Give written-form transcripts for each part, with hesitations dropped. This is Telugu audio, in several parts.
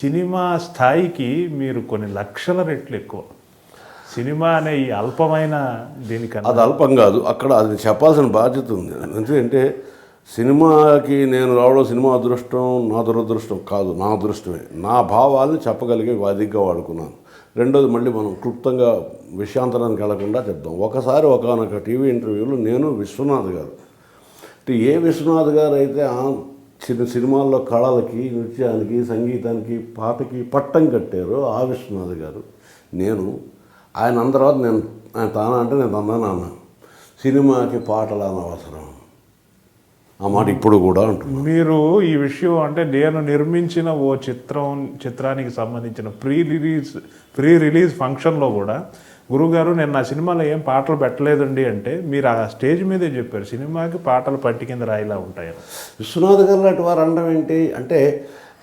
సినిమా స్థాయికి మీరు కొన్ని లక్షల రెట్లు ఎక్కువ. సినిమా అనే ఈ అల్పమైన దీనికన్నా అది అల్పం కాదు, అక్కడ అది చెప్పాల్సిన బాధ్యత ఉంది. ఎందుకంటే సినిమాకి నేను రావడం సినిమా అదృష్టం నా దురదృష్టం కాదు, నా అదృష్టమే. నా భావాలను చెప్పగలిగే వేదికగా వాడుకున్నాను. రెండోది, మళ్ళీ మనం క్లుప్తంగా విషయాంతరానికి వెళ్లకుండా చెప్దాం. ఒకసారి ఒకనొక టీవీ ఇంటర్వ్యూలో నేను విశ్వనాథ్ గారు, ఏ విశ్వనాథ్ గారు అయితే చిన్న సినిమాల్లో కళలకి, నృత్యానికి, సంగీతానికి, పాటకి పట్టం కట్టారో ఆ విశ్వనాథ్ గారు నేను ఆయన అన్న తర్వాత ఆయన తానా అంటే నేను తన్నాను. సినిమాకి పాటలు అనవసరం, ఆ మాట ఇప్పుడు కూడా అంటున్నాను. మీరు ఈ విషయం అంటే నేను నిర్మించిన ఓ చిత్రానికి సంబంధించిన ప్రీ రిలీజ్ ఫంక్షన్లో కూడా గురుగారు నేను నా సినిమాలో ఏం పాటలు పెట్టలేదండి అంటే మీరు ఆ స్టేజ్ మీదే చెప్పారు సినిమాకి పాటలు పట్టి కింద రాయిలా ఉంటాయని. విశ్వనాథ్ గారు లాంటి వారు అనడం ఏంటి అంటే,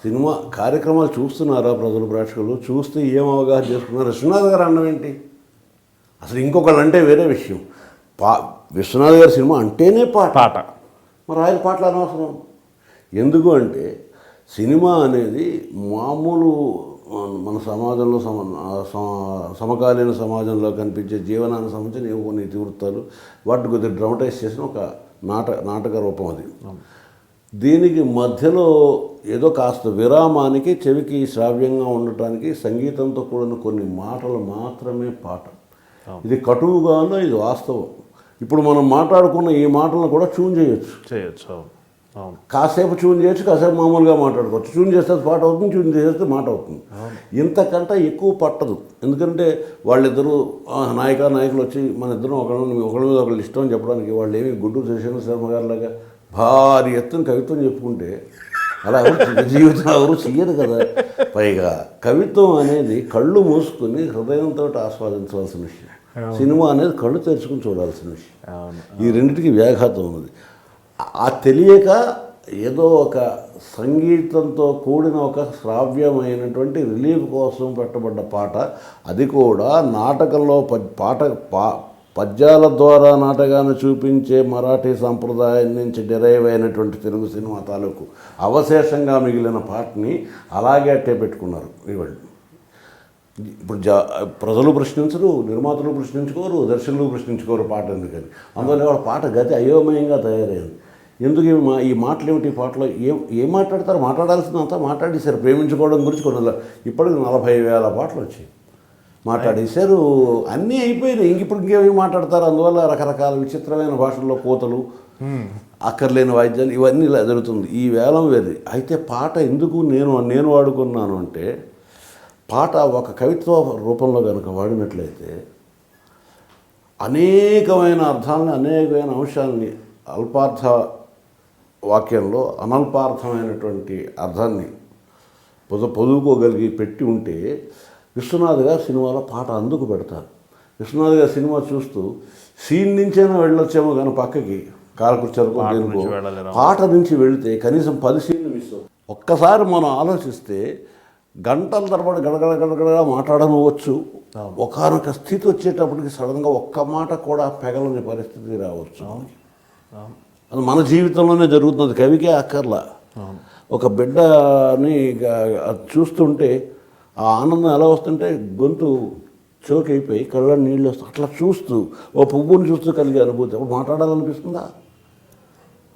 సినిమా కార్యక్రమాలు చూస్తున్నారా ప్రజలు, ప్రేక్షకులు చూస్తే ఏం అవగాహన చేసుకున్నారు? విశ్వనాథ్ గారు అనడం ఏంటి? అసలు ఇంకొకళ్ళు అంటే వేరే విషయం. విశ్వనాథ్ గారి సినిమా అంటేనే పాట. మరి ఆయన పాటలు అనవసరం ఎందుకు అంటే, సినిమా అనేది మామూలు మన సమాజంలో సమకాలీన సమాజంలో కనిపించే జీవనానికి సంబంధించిన కొన్ని ఇతివృత్తాలు వాటిని కొద్దిగా డ్రామటైజ్ చేసిన ఒక నాటక రూపం అది. దీనికి మధ్యలో ఏదో కాస్త విరామానికి, చెవికి శ్రావ్యంగా ఉండటానికి సంగీతంతో కూడిన కొన్ని మాటలు మాత్రమే పాట. ఇది కటువుగానో ఇది వాస్తవం. ఇప్పుడు మనం మాట్లాడుకున్న ఈ మాటలను కూడా ట్యూన్ చేయొచ్చు. కాసేపు ట్యూన్ చేయొచ్చు, కాసేపు మామూలుగా మాట్లాడుకోవచ్చు. ట్యూన్ చేస్తే పాట అవుతుంది, ట్యూన్ చేస్తే మాట అవుతుంది. ఇంతకంటే ఎక్కువ పట్టదు. ఎందుకంటే వాళ్ళిద్దరూ నాయకులు వచ్చి మన ఇద్దరం ఒకళ్ళ మీద ఒకళ్ళు ఇష్టం అని చెప్పడానికి వాళ్ళు ఏమి గుంటూరు శశిధర శర్మ గారిలాగా భారీ ఎత్తున కవిత్వం చెప్పుకుంటే అలా జీవితం ఎవరు చెయ్యదు కదా. పైగా కవిత్వం అనేది కళ్ళు మూసుకుని హృదయంతో ఆస్వాదించవలసిన విషయం. సినిమా అనేది కళ్ళు తెరుచుకుని చూడాల్సిన విషయం. ఈ రెండింటికి వ్యాఘాతం ఉన్నది. ఆ తెలియక ఏదో ఒక సంగీతంతో కూడిన ఒక శ్రావ్యమైనటువంటి రిలీఫ్ కోసం పెట్టబడ్డ పాట, అది కూడా నాటకంలో పద్యాల ద్వారా నాటకాన్ని చూపించే మరాఠీ సంప్రదాయం నుంచి డిరైవ్ అయినటువంటి తెలుగు సినిమా తాలూకు అవశేషంగా మిగిలిన పాటని అలాగే అట్టే పెట్టుకున్నారు. ఇప్పుడు ప్రజలు ప్రశ్నించరు, నిర్మాతలు ప్రశ్నించుకోరు, దర్శకులు ప్రశ్నించుకోరు పాట ఎందుకని. అందువల్ల వాళ్ళ పాట గతి అయోమయంగా తయారైంది. ఎందుకు ఈ మాటలు ఏమిటి? ఈ పాటలో ఏం మాట్లాడతారు? మాట్లాడాల్సిందంతా మాట్లాడేశారు. ప్రేమించుకోవడం గురించి కొన్ని ఇప్పటికి 40,000 పాటలు వచ్చాయి, మాట్లాడేశారు. అన్నీ అయిపోయినాయి. ఇప్పుడు ఇంకేమి మాట్లాడతారు? అందువల్ల రకరకాల విచిత్రమైన భాషల్లో కోతలు, అక్కర్లేని వాయిద్యాలు, ఇవన్నీ ఇలా జరుగుతుంది. ఈ వేలం వేది. అయితే పాట ఎందుకు నేను వాడుకున్నాను అంటే, పాట ఒక కవిత్వ రూపంలో కనుక వాడినట్లయితే అనేకమైన అర్థాలని, అనేకమైన అంశాలని అల్పార్థ వాక్యంలో అనల్పార్థమైనటువంటి అర్థాన్ని పొదువుకోగలిగి పెట్టి ఉంటే విశ్వనాథ్ గారు సినిమాలో పాట అందుకు పెడతారు. విశ్వనాథ్ గారు సినిమా చూస్తూ సీన్ నుంచైనా వెళ్ళొచ్చేమో కానీ పక్కకి కాలకృత్యాలకు దేనికో, పాట నుంచి వెళితే కనీసం 10 సీన్లు మిస్ అవుతాయి. ఒక్కసారి మనం ఆలోచిస్తే గంటల తరబడి గడగడగా మాట్లాడవచ్చు. ఒకనొక స్థితి వచ్చేటప్పటికి సడన్గా ఒక్క మాట కూడా పెగలని పరిస్థితి రావచ్చు. అది మన జీవితంలోనే జరుగుతుంది. కవికే అక్కర్లా. ఒక బిడ్డని చూస్తుంటే ఆ ఆనందం ఎలా వస్తుంటే గొంతు చోక్ అయిపోయి కళ్ళ నీళ్ళు వస్తాయి. అట్లా చూస్తూ ఓ పువ్వుని చూస్తూ కలిగే అనుభూతి. అప్పుడు మాట్లాడాలనిపిస్తుందా?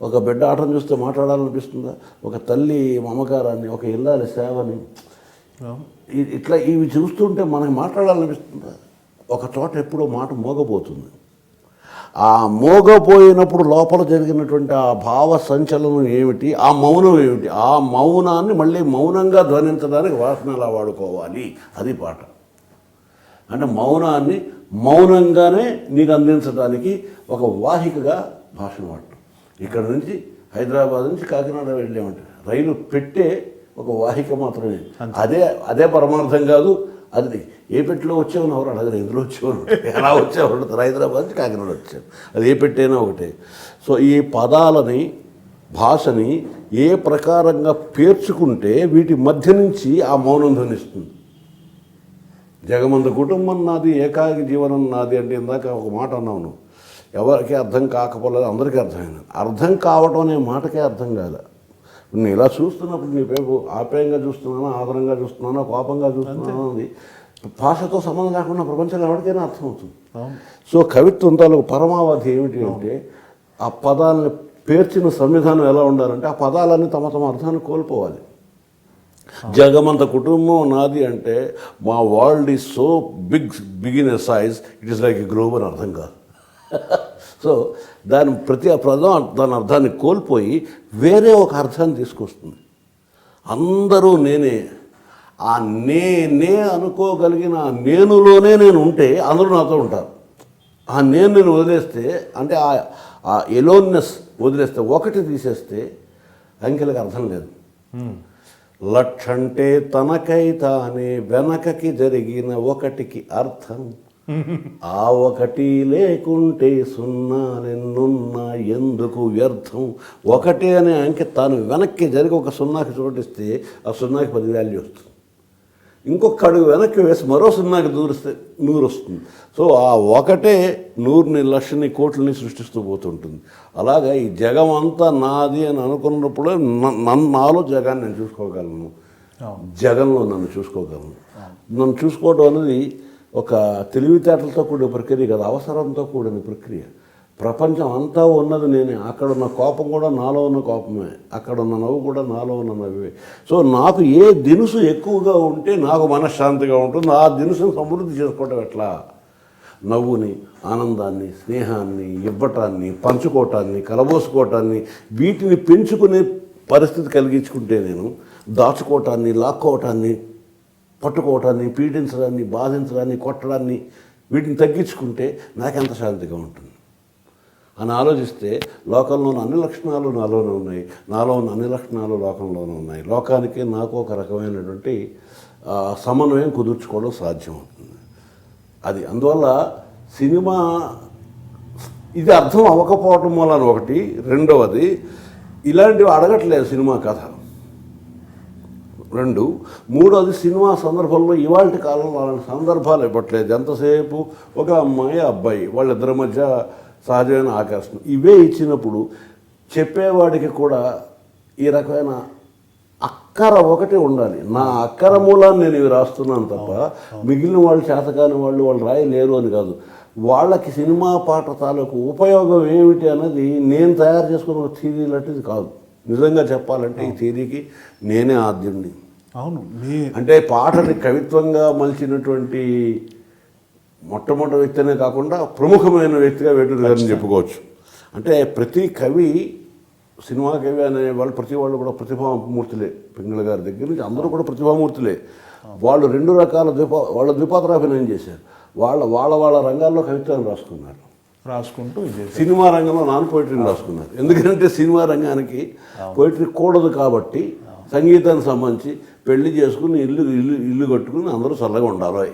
ఒక బిడ్డ ఆటను చూస్తే మాట్లాడాలనిపిస్తుందా? ఒక తల్లి మమకారాన్ని, ఒక ఇల్లాలి సేవని, ఇట్లా ఇవి చూస్తుంటే మనకి మాట్లాడాలనిపిస్తుందా? ఒక చోట ఎప్పుడో మాట మోగబోతుంది. ఆ మోగపోయినప్పుడు లోపల జరిగినటువంటి ఆ భావ సంచలనం ఏమిటి, ఆ మౌనం ఏమిటి, ఆ మౌనాన్ని మళ్ళీ మౌనంగా ధ్వనించడానికి వాసన ఎలా వాడుకోవాలి, అది పాట. అంటే మౌనాన్ని మౌనంగానే నీకు అందించడానికి ఒక వాహికగా భాషను వాడటం. ఇక్కడ నుంచి హైదరాబాద్ నుంచి కాకినాడ వెళ్ళామంటే రైలు పెట్టే ఒక వాహిక మాత్రమే. అదే పరమార్థం కాదు. అది ఏ పెట్టిలో వచ్చామని ఎవరు అడగరు, ఎందులో వచ్చేవారు, ఎలా వచ్చేవారు. హైదరాబాద్ నుంచి కాకినాడ వచ్చాను, అది ఏ పెట్టైనా ఒకటే. సో ఈ పదాలని, భాషని ఏ ప్రకారంగా పేర్చుకుంటే వీటి మధ్య నుంచి ఆ మౌనం ధ్వనిస్తుంది. జగమంత కుటుంబం నాది, ఏకాకి జీవనం నాది అంటే ఇందాక ఒక మాట అన్నాను. ఎవరికి అర్థం కాకపోలేదు, అందరికీ అర్థమైంది. అర్థం కావటం అనే మాటకే అర్థం కాదు. నేను ఇలా చూస్తున్నప్పుడు నీ పేపు ఆప్యాయంగా చూస్తున్నానా, ఆదరంగా చూస్తున్నానా, కోపంగా చూస్తున్నానా అది భాషతో సంబంధం లేకుండా ప్రపంచంలో ఎవరికైనా అర్థమవుతుంది. సో కవిత్వం తాలూకు పరమావధి ఏమిటి అంటే ఆ పదాలని పేర్చిన సంవిధానం ఎలా ఉండాలంటే ఆ పదాలన్నీ తమ తమ అర్థాన్ని కోల్పోవాలి. జగమంత కుటుంబం నాది అంటే మా world is so big in a size, it is like a globe అని అర్థం కాదు. సో ప్రతి పదం దాని అర్థాన్ని కోల్పోయి వేరే ఒక అర్థాన్ని తీసుకొస్తుంది. అందరూ నేనే, ఆ నేనే అనుకోగలిగిన ఆ నేనులోనే నేను ఉంటే అందరూ నాతో ఉంటారు. ఆ నేను వదిలేస్తే అంటే ఆ ఎలోన్నెస్ వదిలేస్తే, ఒకటి తీసేస్తే అంకెలకు అర్థం లేదు. లక్షంటే తనకై తానే వెనకకి జరిగిన ఒకటికి అర్థం, ఆ ఒకటి లేకుంటే సున్నాలెన్నున్నా ఎందుకు వ్యర్థం. ఒకటి అనే అంకె తాను వెనక్కి జరిగి ఒక సున్నాకి చోటిస్తే ఆ సున్నాకి 10 వాల్యూ వస్తుంది. ఇంకొక అడుగు వెనక్కి వేసి మరో సున్నాకి దూరిస్తే 100 వస్తుంది. సో ఆ ఒకటే 100ని, లక్షని, కోట్లని సృష్టిస్తూ పోతుంటుంది. అలాగా ఈ జగం అంతా నాది అని అనుకున్నప్పుడే నాలో జగాన్ని నేను చూసుకోగలను, జగంలో నన్ను చూసుకోగలను. నన్ను చూసుకోవడం అనేది ఒక తెలివితేటలతో కూడిన ప్రక్రియ కాదు, అవసరంతో కూడిన ప్రక్రియ. ప్రపంచం అంతా ఉన్నది నేనే. అక్కడ ఉన్న కోపం కూడా నాలో ఉన్న కోపమే, అక్కడ ఉన్న నవ్వు కూడా నాలో ఉన్న నవ్వే. సో నాకు ఏ దినుసు ఎక్కువగా ఉంటే నాకు మనశ్శాంతిగా ఉంటుంది. ఆ దినుసును సమృద్ధి చేసుకోవటం ఎట్లా? నవ్వుని, ఆనందాన్ని, స్నేహాన్ని, ఇవ్వటాన్ని, పంచుకోవటాన్ని, కలబోసుకోవటాన్ని, వీటిని పెంచుకునే పరిస్థితి కలిగించుకుంటే నేను దాచుకోవటాన్ని, లాక్కోవటాన్ని, పట్టుకోవటాన్ని, పీడించడాన్ని, బాధించడాన్ని, కొట్టడాన్ని, వీటిని తగ్గించుకుంటే నాకెంత శాంతిగా ఉంటుంది అని ఆలోచిస్తే లోకంలోని అన్ని లక్షణాలు నాలోనే ఉన్నాయి, నాలో ఉన్న అన్ని లక్షణాలు లోకంలోనే ఉన్నాయి. లోకానికి నాకు ఒక రకమైనటువంటి సమన్వయం కుదుర్చుకోవడం సాధ్యమవుతుంది. అది అందువల్ల సినిమా ఇది అర్థం అవ్వకపోవటం వలన ఒకటి, రెండవది ఇలాంటివి అడగట్లేదు సినిమా కథ. 2, మూడోది సినిమా సందర్భంలో ఇవాళ కాలంలో అలాంటి సందర్భాలు ఇవ్వట్లేదు. ఎంతసేపు ఒక అమ్మాయి, అబ్బాయి వాళ్ళిద్దరి మధ్య సహజమైన ఆకర్షణ ఇవే ఇచ్చినప్పుడు చెప్పేవాడికి కూడా ఈ రకమైన అక్కర ఒకటి ఉండాలి. నా అక్కర మూలాన్ని నేను ఇవి రాస్తున్నాను తప్ప మిగిలిన వాళ్ళు చేతకాని వాళ్ళు రాయలేరు అని కాదు. వాళ్ళకి సినిమా పాట తాలూకు ఉపయోగం ఏమిటి అన్నది నేను తయారు చేసుకున్న ఒక థియరీ లాంటిది కాదు. నిజంగా చెప్పాలంటే ఈ థియరీకి నేనే ఆద్యుడిని. అవును, అంటే పాటని కవిత్వంగా మలిచినటువంటి మొట్టమొదటి వ్యక్తినే కాకుండా ప్రముఖమైన వ్యక్తిగా వేటూరి గారిని చెప్పుకోవచ్చు. అంటే ప్రతి కవి, సినిమా కవి అనే వాళ్ళు ప్రతి వాళ్ళు కూడా ప్రతిభామూర్తులే. పింగళ గారి దగ్గర నుంచి అందరూ కూడా ప్రతిభామూర్తులే. వాళ్ళు 2 రకాల వాళ్ళ ద్విపాత్రాభినయం చేశారు. వాళ్ళ రంగాల్లో కవిత్వాన్ని రాసుకుంటూ సినిమా రంగంలో నాన్ పోయిటరీని రాసుకున్నారు. ఎందుకంటే సినిమా రంగానికి పోయిటరీ కూడదు కాబట్టి సంగీతానికి సంబంధించి పెళ్లి చేసుకుని ఇల్లు కట్టుకుని అందరూ చల్లగా ఉండాలి.